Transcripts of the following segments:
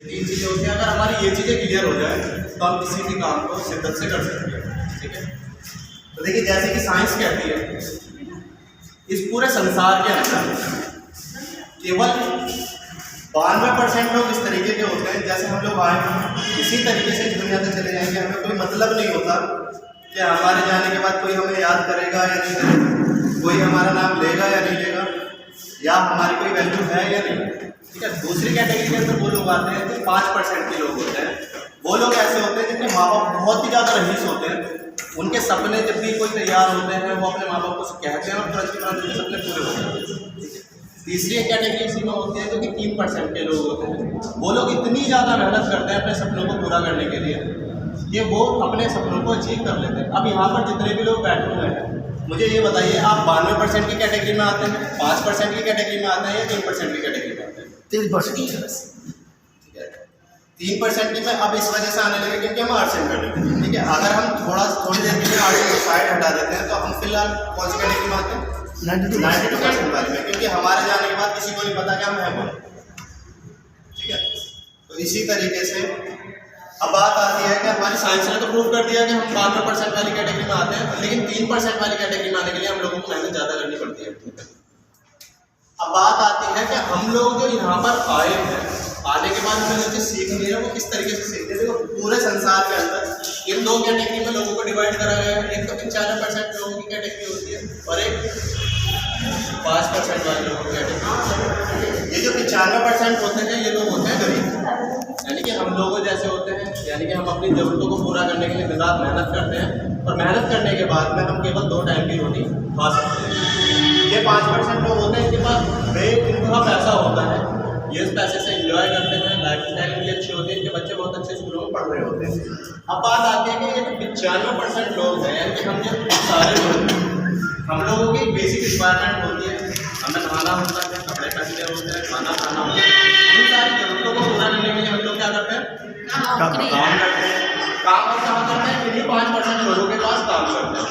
तीन चीज़ें होती हैं, अगर हमारी ये चीज़ें क्लियर हो जाए तो हम किसी भी काम को शिद्दत से कर सकते हैं। ठीक है, तो देखिए जैसे कि साइंस कहती है इस पूरे संसार के अंदर केवल 92% लोग इस तरीके के होते हैं जैसे हम लोग आए इसी तरीके से दुनिया से चले जाएंगे। हमें कोई मतलब नहीं होता कि हमारे जाने के बाद कोई हमें याद करेगा या नहीं करेगा, कोई हमारा नाम लेगा या नहीं लेगा, या हमारी कोई वैल्यू है या नहीं। ठीक है, दूसरी कैटेगरी के अंदर वो लोग आते हैं जो 5% के लोग होते हैं। वो लोग ऐसे होते हैं जिनके माँ बाप बहुत ही ज़्यादा रईस होते हैं, उनके सपने जब भी कोई तैयार होते हैं वो अपने माँ बाप को कहते हैं और तुरंत के तुरंत उनके सपने पूरे होते हैं। तीसरी कैटेगरी इसी में होती है जो कि 3% के लोग होते हैं। वो लोग इतनी ज़्यादा मेहनत करते हैं अपने सपनों को पूरा करने के लिए कि वो अपने सपनों को अचीव कर लेते हैं। अब यहाँ पर जितने भी लोग बैठे हुए हैं मुझे ये बताइए, आप 92% की कैटेगरी में आते हैं, 5% की कैटेगरी में आते हैं या 3% की कैटेगरी में आते हैं? 3%। 3% की में अब इस वजह से आने लगे क्योंकि हम आर्ट्स एंड करते। ठीक है, अगर हम थोड़ी देर के लिए आर्ट्स को साइड हटा देते हैं तो हम फिलहाल कौन सी कैटेगरी में आते हैं? 92% वाले में, क्योंकि हमारे जाने के बाद किसी को नहीं पता कि हम हैं कौन। ठीक है, तो इसी तरीके से अब बात आती है कि हमारी साइंस ने तो प्रूव कर दिया कि हम 92% वाली कैटेगरी में आते हैं, लेकिन 3% वाली कैटेगरी में आने के लिए हम लोगों को मेहनत ज़्यादा करनी पड़ती है। अब बात आती है कि हम लोग जो यहाँ पर आए हैं, आने के बाद हमें जो चीज़ सीखनी है वो किस तरीके से सीखते हैं। देखो पूरे संसार के अंदर इन दो कैटेगरी में लोगों को डिवाइड करा गया है। एक तो 95% लोगों की कैटेगरी होती है और एक 5% वाले लोगों की कैटेगरी। ये जो 95% होते हैं ये लोग होते हैं गरीब, यानी कि हम लोगों जैसे होते हैं, यानी कि हम अपनी ज़रूरतों को पूरा करने के लिए दिन रात मेहनत करते हैं और मेहनत करने के बाद में हम केवल 2 टाइम की रोटी खा सकते हैं। ये 5% लोग होते हैं इनके पास बेइंतहा पैसा होता है, ये इस पैसे से एंजॉय करते हैं, लाइफ स्टाइल भी अच्छी होती है, इनके बच्चे बहुत अच्छे स्कूलों में पढ़ रहे होते हैं। अब बात आती है कि ये 95% लोग हैं, यानी कि हम जो सारे लोग, हम लोगों की बेसिक रिक्वायरमेंट होती है, हमें खाना होता है, कपड़े पहनने होते हैं, खाना खाना होता है, इन सारी जरूरतों को पूरा करने के लिए हम लोग क्या करते हैं? काम करते हैं। काम और कहाँ करते हैं? इन्हीं 5% लोगों के पास काम करते हैं।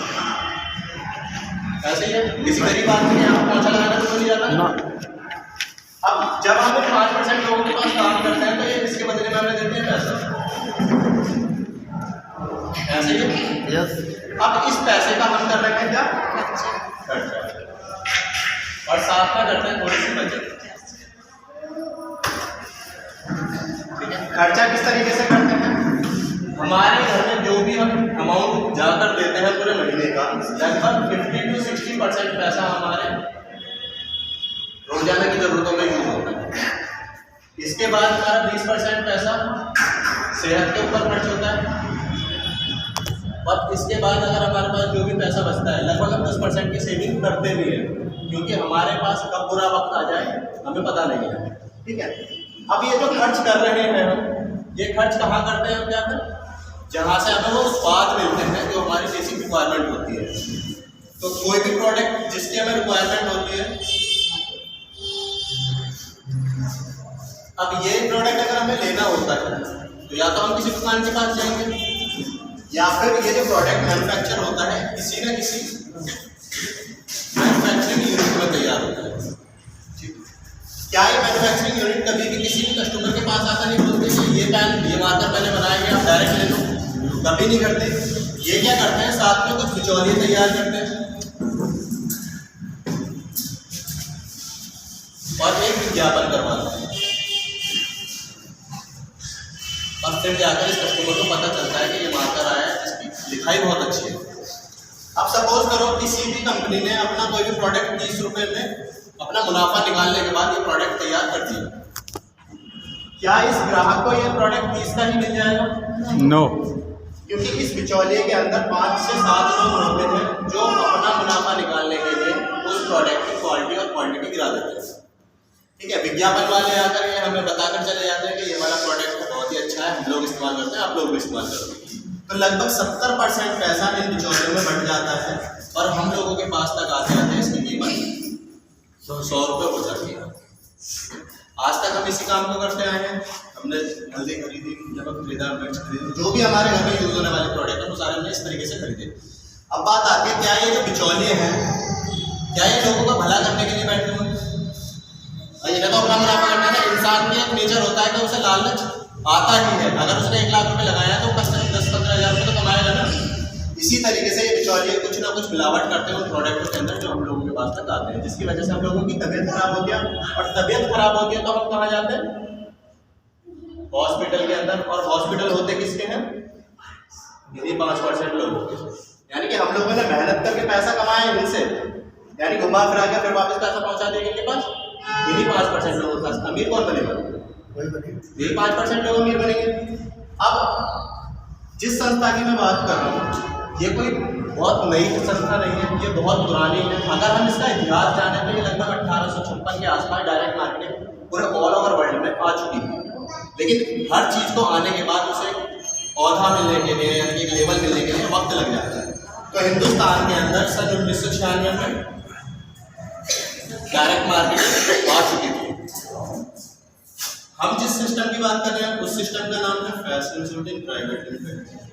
ऐसे ही है, किसी गरीब आदमी के यहाँ पहुँचा लगाना तो नहीं जाता ना। अब जब हम 5% लोगों के पास काम करते हैं तो ये इसके बदले में हमें देते हैं पैसा, ऐसे ही। अब इस पैसे का हम कर रहे हैं क्या? खर्चा, और साथ में करते हैं थोड़ी सी बचत। ठीक है, खर्चा किस तरीके से करते हैं? हमारे घर में जो भी हम अमाउंट जाकर देते हैं पूरे महीने का, लगभग 50 से 60% पैसा हमारे रोजाना की जरूरतों में यूज होता है। इसके बाद हमारा 20% पैसा सेहत के ऊपर खर्च होता है, और इसके बाद अगर हमारे पास जो भी पैसा बचता है लगभग हम 10% की सेविंग करते भी हैं, क्योंकि हमारे पास कब बुरा वक्त आ जाए हमें पता नहीं है। ठीक है, अब ये जो खर्च कर रहे हैं हम, ये खर्च कहाँ करते हैं हम? क्या कर जहाँ से हमें वो स्वाद मिलते हैं जो हमारी बेसिक रिक्वायरमेंट होती है। तो कोई भी प्रोडक्ट जिसकी हमें रिक्वायरमेंट होती है, अब ये प्रोडक्ट अगर हमें लेना होता है तो या तो हम किसी दुकान के पास जाएंगे, या फिर ये जो प्रोडक्ट मैन्युफैक्चर होता है किसी न किसी मैन्युफैक्चरिंग यूनिट में तैयार होता है। क्या ये मैन्युफैक्चरिंग यूनिट कभी भी किसी भी कस्टमर के पास आकर नहीं बोलते कि ये पेन ये मार्कर मैंने बनाया है आप डायरेक्ट ले लो? कभी नहीं करते। ये क्या करते हैं, साथ में कुछ बिचौलिए तैयार करते हैं और एक विज्ञापन करवाते हैं, और फिर जाकर इस कस्टमर को पता चलता है कि ये मार्कर आया है जिसकी लिखाई बहुत अच्छी है। अब सपोज करो किसी भी कंपनी ने अपना कोई भी प्रोडक्ट 30 रुपये में अपना मुनाफा निकालने के बाद ये प्रोडक्ट तैयार कर दिया, क्या इस ग्राहक को ये प्रोडक्ट 30 का ही मिल जाएगा? नो, क्योंकि इस बिचौलिए के अंदर 5 से 7 लोग होते हैं जो अपना मुनाफा निकालने के लिए उस प्रोडक्ट की क्वालिटी और क्वांटिटी गिरा देते हैं। ठीक है, विज्ञापन वाले आकर ये हमें बताकर चले जाते हैं कि ये वाला प्रोडक्ट बहुत ही अच्छा है, हम लोग इस्तेमाल करते हैं, आप लोग भी इस्तेमाल करते हैं। तो लगभग 70% पैसा इन बिचौलियों में बढ़ जाता है और हम लोगों के पास तक आते आते इसकी कीमत 100 रुपये हो जाती है। आज तक हम इसी काम को करते आए हैं। हमने हल्दी खरीदी, नमक खरीदा, मिर्च खरीदी, जो भी हमारे घर में यूज होने वाले प्रोडक्ट हैं वो सारे हमने इस तरीके से खरीदे। अब बात आती है, क्या ये जो बिचौलिए हैं क्या ये लोगों का भला करने के लिए बैठे हुए हैं? इन्हें तो अपना मुनाफा करना है। इंसान की एक नेचर होता है कि उसे लालच आता ही है। अगर उसने 1 लाख रुपए लगाया तो 10-15 हज़ार रुपये तो कमाएगा ना। इसी तरीके से ये बिचौलिए कुछ ना कुछ मिलावट करते हैं उन प्रोडक्टों के अंदर जो हम लोगों के पास तक आते हैं, जिसकी वजह से हम लोगों की तबीयत खराब होती है। और तबीयत खराब होती है तो हम कहाँ जाते हैं? हॉस्पिटल के अंदर। और हॉस्पिटल होते किसके हैं? यही 5% लोगों के। यानी कि हम लोगों ने मेहनत करके पैसा कमाया इनसे, यानी घुमा फिरा के फिर वापस पैसा पहुंचा देंगे इनके पास। यही 5% लोगों के पास अमीर कौन बनेगा? यही 5% लोग अमीर बनेंगे। अब जिस संस्था की मैं बात कर रहा हूँ, ये कोई बहुत नई संस्था नहीं है, ये बहुत पुरानी है। अगर हम इसका इतिहास जाने तो ये लगभग 1856 के आसपास डायरेक्ट मार्केटिंग पूरे ऑल ओवर वर्ल्ड में आ चुकी थी। लेकिन हर चीज़ को आने के बाद उसे औधा मिलने के लिए, यानी कि एक लेवल मिलने के लिए वक्त लग जाता है। तो हिंदुस्तान के अंदर सन 1996 में डायरेक्ट मार्केटिंग आ चुकी थी। हम जिस सिस्टम की बात कर रहे हैं उस सिस्टम का नाम है फैशन शूटिंग प्राइवेट लिमिटेड।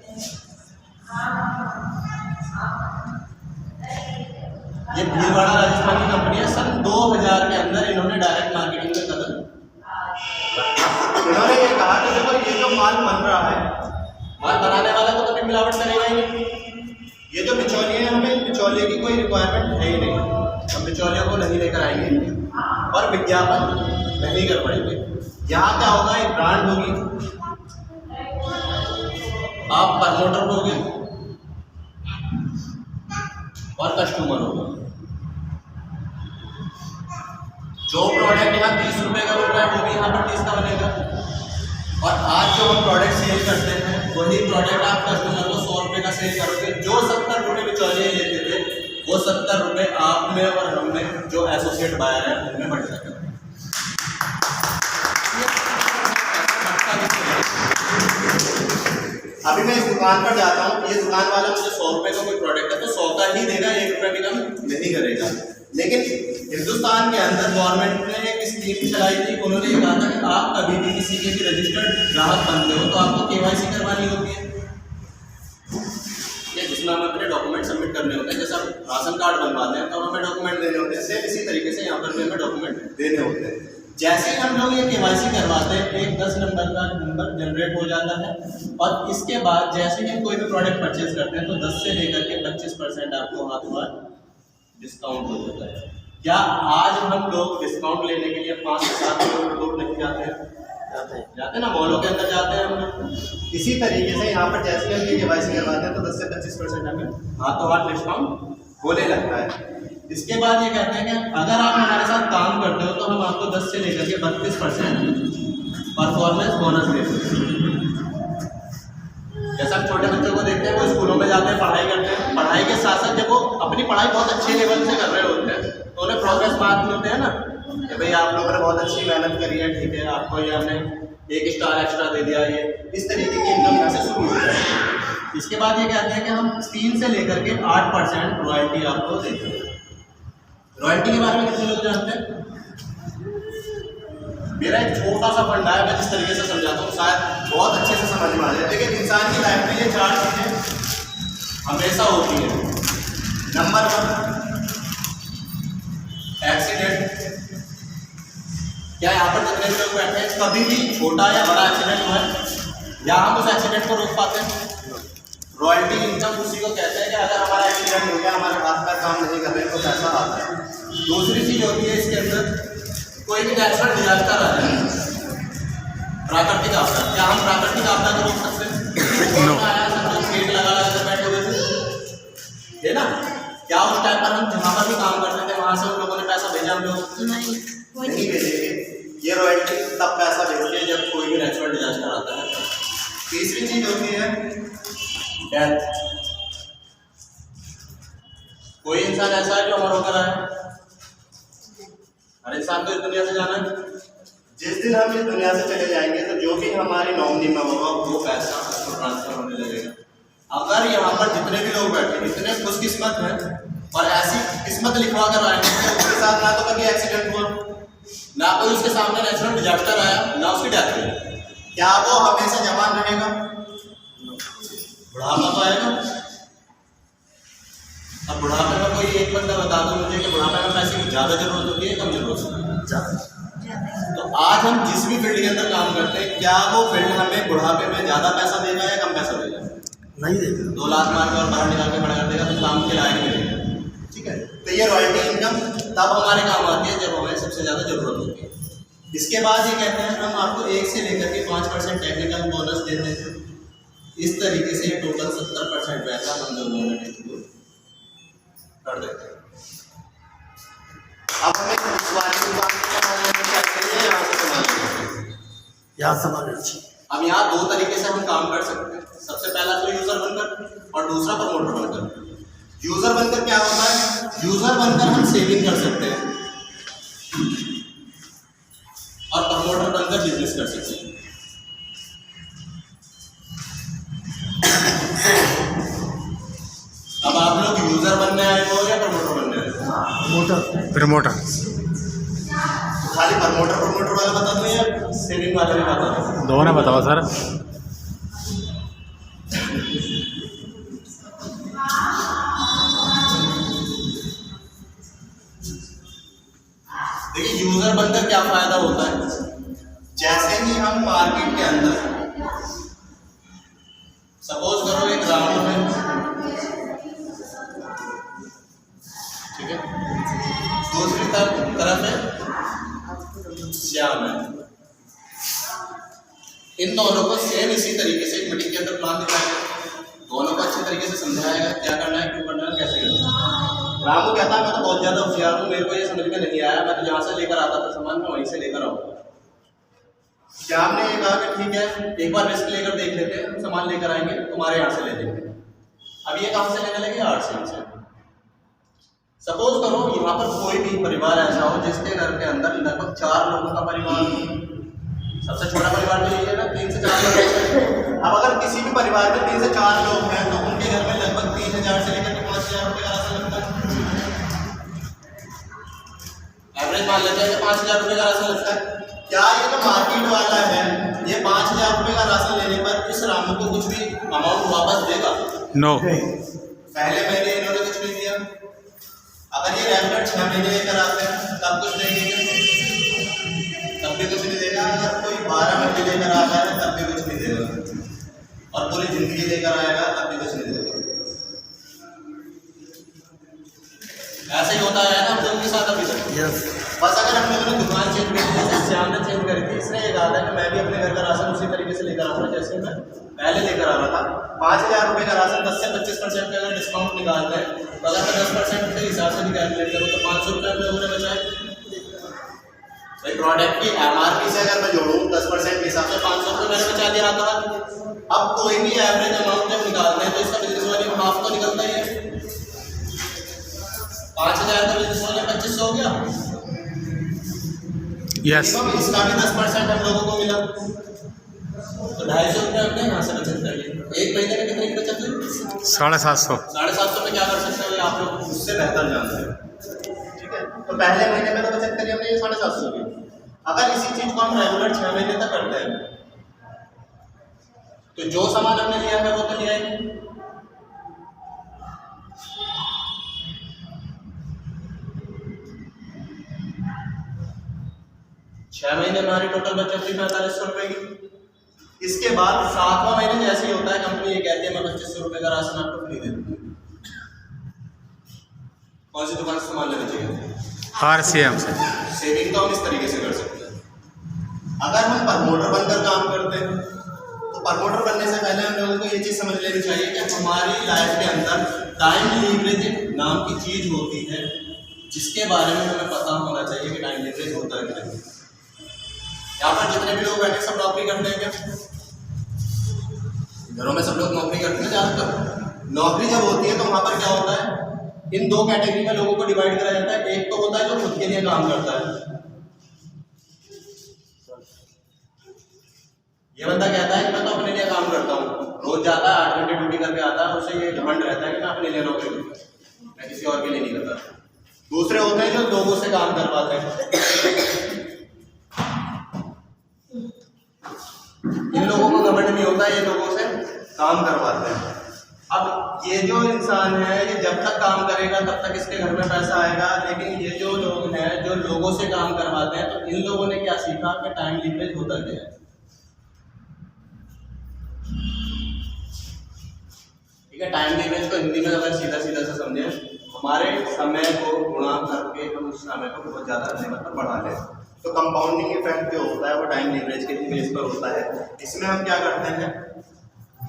ये भीलवाड़ा राजस्थान की कंपनी है। सन 2000 के अंदर इन्होंने डायरेक्ट मार्केटिंग में कदम, इन्होंने ये कहा कि देखो ये जो माल बन रहा है, माल बनाने वाला तो कभी मिलावट करेगा ही नहीं। ये जो बिचौलिए हैं, हमें बिचौलिए की कोई रिक्वायरमेंट है ही नहीं। हम बिचौलियों को नहीं लेकर आएंगे और विज्ञापन नहीं कर पाएंगे। यहाँ क्या होगा? एक ब्रांड होगी, आप प्रमोटर होगे और कस्टमर होगा। जो प्रोडक्ट यहाँ 30 रुपए का बन रहा है वो भी यहाँ पर 30 का बनेगा। और आज जो हम प्रोडक्ट सेल करते हैं वही प्रोडक्ट आप कस्टमर को 100 रुपये का सेल करोगे। जो 70 रुपये बिचौलिए लेते थे वो 70 रुपये आप में और हम में जो एसोसिएट बायर है उनमें बढ़ जाएगा। अभी मैं इस दुकान पर जाता हूँ, ये दुकान वाला मुझे 100 रुपये का कोई प्रोडक्ट है तो 100 का ही देगा, 1 रुपये भी कम नहीं करेगा। लेकिन हिंदुस्तान के अंदर गवर्नमेंट ने एक स्कीम चलाई थी। उन्होंने ये कहा था कि आप कभी भी किसी के भी रजिस्टर्ड ग्राहक बनते हो तो आपको KYC करवानी होती है, जिसमें हमें अपने डॉक्यूमेंट सबमिट करने होते हैं। जैसे हम राशन कार्ड बनवाते हैं तो हमें डॉक्यूमेंट देने होते हैं, सेम इसी तरीके से यहाँ पर भी हमें डॉक्यूमेंट देने होते हैं। जैसे ही हम लोग ये KYC करवाते हैं, एक 10 नंबर का नंबर जनरेट हो जाता है। और इसके बाद जैसे ही हम कोई भी प्रोडक्ट परचेज करते हैं तो 10 से लेकर के 25% आपको हाथों हाथ डिस्काउंट हो जाता है। क्या आज हम लोग डिस्काउंट लेने के लिए 5 से 7 लोग नहीं जाते हैं? जाते ना, मॉलों के अंदर जाते हैं हम लोग। इसी तरीके से यहाँ पर जैसे हम ये KYC करवाते हैं तो 10 से 25% हमें हाथों हाथ डिस्काउंट होने लगता है। इसके बाद ये कहते हैं कि अगर आप हमारे साथ काम करते हो तो हम आपको 10 से लेकर के 32% परफॉर्मेंस बोनस देते हैं। जैसा हम छोटे बच्चों को देखते हैं, वो स्कूलों में जाते हैं, पढ़ाई करते हैं, पढ़ाई के साथ साथ जब वो अपनी पढ़ाई बहुत अच्छे लेवल से कर रहे होते हैं तो उन्हें प्रोग्रेस मार्क मिलते हैं ना, कि भाई आप लोगों ने बहुत अच्छी मेहनत करी है, ठीक है, आपको ये हमने 1 स्टार एक्स्ट्रा दे दिया। ये इस तरीके की इनकम यहाँ से शुरू होती है। इसके बाद ये कहते हैं कि हम 3 से लेकर के 8% रॉयल्टी आपको देते हैं। रॉयल्टी के बारे में कितने लोग जानते हैं? मेरा एक छोटा सा फंडा है, मैं जिस तरीके से समझाता हूँ शायद बहुत अच्छे से समझ में आ जाए। लेकिन इंसान की लाइफ में ये 4 चीज़ें हमेशा होती हैं। Number 1 accident. क्या यहाँ पर जितने भी लोग बैठे हैं कभी भी छोटा या बड़ा एक्सीडेंट हुआ है या हम उस एक्सीडेंट को रोक पाते हैं? रॉयल्टी इनकम उसी को कहते हैं कि अगर हमारा एक्सीडेंट हो गया, हमारे हाथ पैर काम नहीं कर रहे तो पैसा आता है। दूसरी चीज़ होती है इसके अंदर, कोई भी नेचुरल डिजास्टर आ जाए, प्राकृतिक आपदा। क्या हम प्राकृतिक आपदा को रोक सकते हैं? आया सब लोग पेड़ लगा कर बैठे हुए थे, है ना? क्या उस टाइम पर हम जहाँ पर भी काम करते थे वहाँ से उन लोगों ने पैसा भेजा? हम लोग नहीं भेजेंगे। ये रॉयल्टी तब पैसा भेजते हैं जब कोई भी नेचुरल डिजास्टर आता है। तीसरी चीज होती है डेथ। कोई इंसान ऐसा है जो अमर होकर आया? हर इंसान को इस दुनिया से जाना है। जिस दिन हम इस दुनिया से चले जाएंगे तो जो भी हमारी नॉमिनी में होगा वो पैसा ट्रांसफर होने लगेगा। अगर यहाँ पर जितने भी लोग बैठे इतने खुशकिस्मत हैं और ऐसी किस्मत लिखवा कर आए हैं उसके साथ ना तो कभी एक्सीडेंट हुआ, ना कोई उसके सामने नेचुरल डिजास्टर आया, ना उसकी डेथ हुई, क्या वो हमेशा जवान रहेगा? बुढ़ापा तो आएगा। अब बुढ़ापे में कोई एक बंदा बता दो मुझे कि बुढ़ापे में पैसे की ज़्यादा जरूरत होती है कम जरूरत होती है? तो आज हम जिस भी फील्ड के अंदर काम करते हैं, क्या वो फील्ड हमें बुढ़ापे में ज़्यादा पैसा देगा या कम पैसा देगा? नहीं देगा। 2 लाख मार के और बाहर निकाल के खड़ा कर देगा तो काम के लायक नहीं रहेगा। ठीक है, तो ये रॉयल्टी इनकम तब हमारे काम आती है जब हमें सबसे ज़्यादा ज़रूरत होती है। इसके बाद ये कहते हैं हम आपको 1 से लेकर के 5% टेक्निकल बोनस देते हैं। इस तरीके से टोटल 70% पैसा हम दोनों में डिस्ट्रीब्यूट कर देते हैं। अब हमें इस वाले की बात क्या करेंगे, यहाँ से संभालना चाहिए। अब यहाँ 2 तरीके से हम काम कर सकते हैं। सबसे पहला तो यूजर बनकर और दूसरा प्रमोटर बनकर। यूजर बनकर क्या होता है? यूजर बनकर हम सेविंग कर सकते हैं और प्रमोटर बनकर बिजनेस कर सकते हैं। अब आप लोग यूजर बनने आए हो या प्रमोटर बनने आए हो? प्रमोटर। खाली प्रमोटर वाला बता दो या सेविंग वाला भी बता दो? दोनों बताओ सर। देखिए, यूजर बनकर क्या फायदा होता है? जैसे ही हम मार्केट के अंदर सपोज करो एक रामू है, ठीक है, दूसरी तरफ है श्याम है। इन दोनों को सेम इसी तरीके से एक मीटिंग के अंदर प्लान दिखाएगा, दोनों को अच्छे तरीके से समझाएगा क्या करना है, क्यों करना है, कैसे करना है। रामू कहता है मैं तो बहुत ज़्यादा होशियार हूँ, मेरे को ये समझ में नहीं आया, मैं तो जहाँ से लेकर आता था सामान मैं वहीं से लेकर आऊँगा। श्याम ने ये कहा कि ठीक है, एक बार रिस्क लेकर देख लेते हैं, हम सामान लेकर आएंगे, तुम्हारे यहाँ से ले लेंगे। अब ये कहाँ से लेने लगे? आरसीएम से। सपोज करो यहाँ पर कोई भी परिवार ऐसा हो जिसके घर के अंदर लगभग 4 लोगों का परिवार हो। सबसे छोटा परिवार तो यही है ना, 3 से 4 लोग। अब अगर किसी भी परिवार में 3 से 4 लोग हैं तो उनके घर में लगभग 3000 से लेकर 5000 रुपये का राशन लगता है। एवरेज मान लेते हैं कि 5000 रुपये का राशन लगता है। क्या ये जो मार्केट वाला है ये 5000 रुपये का राशन लेने पर इस रामू को कुछ भी अमाउंट वापस देगा? नो। पहले महीने इन्होंने कुछ नहीं दिया। अगर ये रेगुलर 6 महीने लेकर आते हैं तब कुछ नहीं देगा, तब भी कुछ नहीं देगा। अगर कोई 12 महीने लेकर आता है तब भी कुछ नहीं देगा, और पूरी जिंदगी लेकर आएगा तब भी कुछ नहीं देगा। ऐसे ही होता है ना हम लोगों के साथ अभी तक। बस अगर हम लोगों ने दुकान चेंज कर दी, जैसे श्याम ने चेंज करी थी, इसने ये कहा था कि मैं भी अपने घर का राशन उसी तरीके से लेकर आऊँगा जैसे मैं पहले लेकर आ रहा था। 5000 रुपये का राशन 10 से 25% का अगर डिस्काउंट निकालते हैं तो अगर मैं 10% के हिसाब से भी कैलकुलेट करूँ तो 500 रुपये हम लोगों ने बचाए। भाई प्रोडक्ट की MRP से अगर मैं जोड़ूँ 10% के हिसाब से 500 रुपये मैंने बचा दिया आता। अब कोई भी एवरेज अमाउंट जब निकालते हैं तो इसका बिजनेस वाली हाफ तो निकलता ही है। 5000 का बिजनेस वाले 2500 हो गया। यस। इसका भी 10% हम लोगों को मिला तो 250 रुपये हमने यहाँ से बचत कर ली। एक महीने में कितने की बचत हुई? 750। 750 में क्या कर सकते हो आप लोग उससे बेहतर जानते हैं। ठीक है, तो पहले महीने में तो बचत करी हमने ये 750 की। अगर इसी चीज को हम रेगुलर 6 महीने तक करते हैं तो जो सामान हमने लिया है वो तो लिया ही। छह महीने हमारी टोटल बचत हुई 4500 रुपये की। इसके बाद 7वां महीने जैसे ही होता है कंपनी ये कहती है मैं 2500 रुपये का राशन आपको फ्री दे दूँगी। कौन सी दुकान से सामान लेना चाहिए? आरसीएम से। सेविंग तो हम इस तरीके से कर सकते हैं। अगर हम प्रमोटर बनकर काम करते हैं तो प्रमोटर बनने से पहले हम लोगों को ये चीज़ समझ लेनी चाहिए कि हमारी लाइफ के अंदर टाइम लीवरेज नाम की चीज़ होती है जिसके बारे में हमें पता होना चाहिए कि टाइम लीवरेज होता है क्या। यहाँ पर जितने भी लोग बैठे सब नौकरी करते हैं क्या? घरों में सब लोग नौकरी करते हैं ज़्यादातर। नौकरी जब होती है तो वहाँ पर क्या होता है, इन 2 कैटेगरी में लोगों को डिवाइड करा जाता है। एक तो होता है जो खुद के लिए काम करता है। ये बंदा कहता है कि मैं तो अपने लिए काम करता हूँ, रोज जाता है 8 घंटे ड्यूटी करके आता है, उसे ये घमंड रहता है कि मैं अपने लिए नौकरी करता हूँ, मैं किसी और के लिए नहीं करता। दूसरे होते हैं जो लोगों से काम करवाते हैं। इन लोगों को घमंड नहीं होता, ये लोगों से काम करवाते हैं। अब ये जो इंसान है ये जब तक काम करेगा तब तक इसके घर में पैसा आएगा, लेकिन ये जो लोग हैं जो लोगों से काम करवाते हैं, तो इन लोगों ने क्या सीखा कि टाइम लीवरेज होता क्या है। ठीक है, टाइम लीवरेज को हिंदी में अगर सीधा सीधा से समझे, हमारे समय को गुणा करके हम उस समय को बहुत ज़्यादा लेवल पर बढ़ा लें, तो कंपाउंडिंग इफेक्ट जो होता है वो टाइम लीवरेज के बेस पर होता है। इसमें हम क्या करते हैं,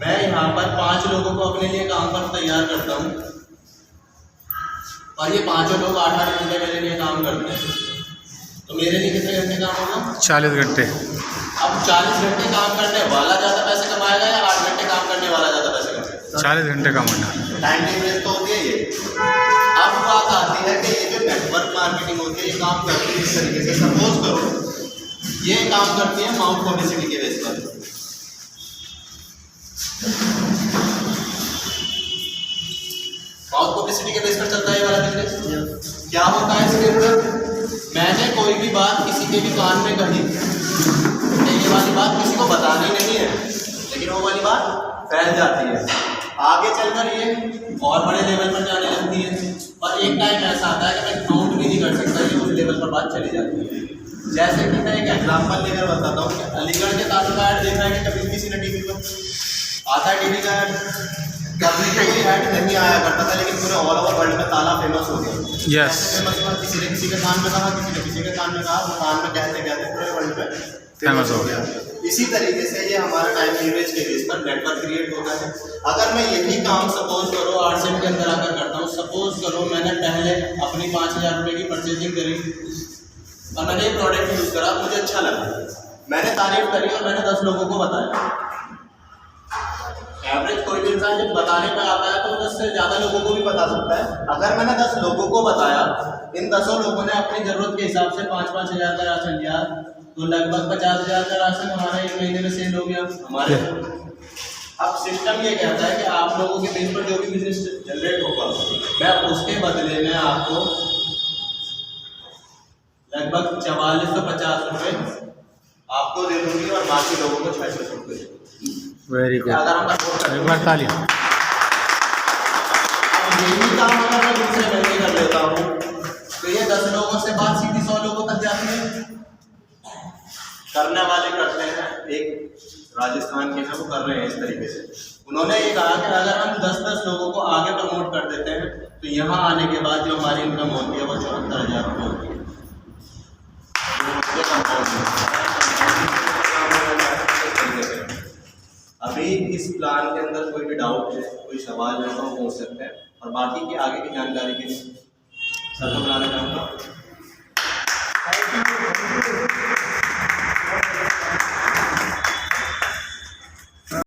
मैं यहाँ पर 5 लोगों को अपने लिए काम पर तैयार करता हूँ और ये 5 लोग 8-8 घंटे मेरे लिए काम करते हैं, तो मेरे लिए कितने घंटे काम होगा? 40 घंटे। अब 40 घंटे काम करने वाला ज़्यादा पैसे कमाएगा या 8 घंटे काम करने वाला ज़्यादा पैसे कमाएगा? 40 घंटे कमाना। टाइम लीवरेज तो होती है ये। अब बात आती है कि ये जो नेटवर्क मार्केटिंग होती है ये काम करती है इस तरीके से। सपोज करो ये काम करती है माउथ पब्लिसिटी के बेस पर। माउथ पब्लिसिटी के बेस पर चलता है ये वाला बिजनेस। क्या होता है इसके अंदर, मैंने कोई भी बात किसी के भी कान में कही, ये वाली बात किसी को बतानी नहीं है, लेकिन वो वाली बात फैल जाती है, आगे चलकर ये और बड़े लेवल पर जाने लगती है, और एक टाइम ऐसा आता है कि मैं काउंट भी नहीं कर सकता, ये उस लेवल पर बात चली जाती है। जैसे कि मैं एक एग्जांपल लेकर बताता हूँ कि अलीगढ़ के तालों का ऐड देखा है कि कभी किसी ने टीवी पर आता है, टीवी का ऐड कभी कोई ऐड नहीं आया करता था, लेकिन पूरे ऑल ओवर वर्ल्ड में ताला फेमस हो गया। यस। फेमस हुआ, किसी ने किसी के कान में कहा, किसी ने किसी के कान में कहा, वो कान में कहते कहते पूरे वर्ल्ड में फेमस हो गया। इसी तरीके से ये हमारा टाइम लीवरेज के बेस पर नेटवर्क क्रिएट होता है। अगर मैं यही काम सपोज करो आरसीएम के अंदर आकर करता हूँ, सपोज करो मैंने पहले अपनी 5000 रुपये की परचेजिंग करी और मैंने ये प्रोडक्ट यूज़ करा, मुझे अच्छा लगा, मैंने तारीफ करी और मैंने 10 लोगों को बताया। एवरेज कोई भी इंसान जब बताने पर आता है तो 10 से ज़्यादा लोगों को भी बता सकता है। अगर मैंने 10 लोगों को बताया, इन 10 लोगों ने अपनी ज़रूरत के हिसाब से 5-5 हज़ार का राशन लिया, तो लगभग 50,000 का राशन हमारा 1 महीने में सेल हो गया हमारे। अब सिस्टम ये कहता है कि आप लोगों के बेस पर जो भी बिजनेस जनरेट होगा, मैं उसके बदले में आपको लगभग 4450 रुपये आपको दे दूँगी और बाकी लोगों को 600 रुपये। वेरी गुड, एक बार तालियां। अब यही काम अगर मैं दूसरे महीने कर लेता हूँ तो ये 10 लोगों से बात सीधी 100 लोगों तक जाती है। करने वाले करते हैं, एक राजस्थान के हैं वो कर रहे हैं इस तरीके से। उन्होंने ये कहा कि अगर हम 10-10 लोगों को आगे प्रमोट कर देते हैं तो यहाँ आने के बाद जो हमारी इनकम होती है वो 74,000 रुपये होती है। अभी इस प्लान के अंदर कोई भी डाउट है, कोई सवाल है तो पूछ सकते हैं, और बाकी की आगे की जानकारी के लिए सर को बनाना चाहूँगा।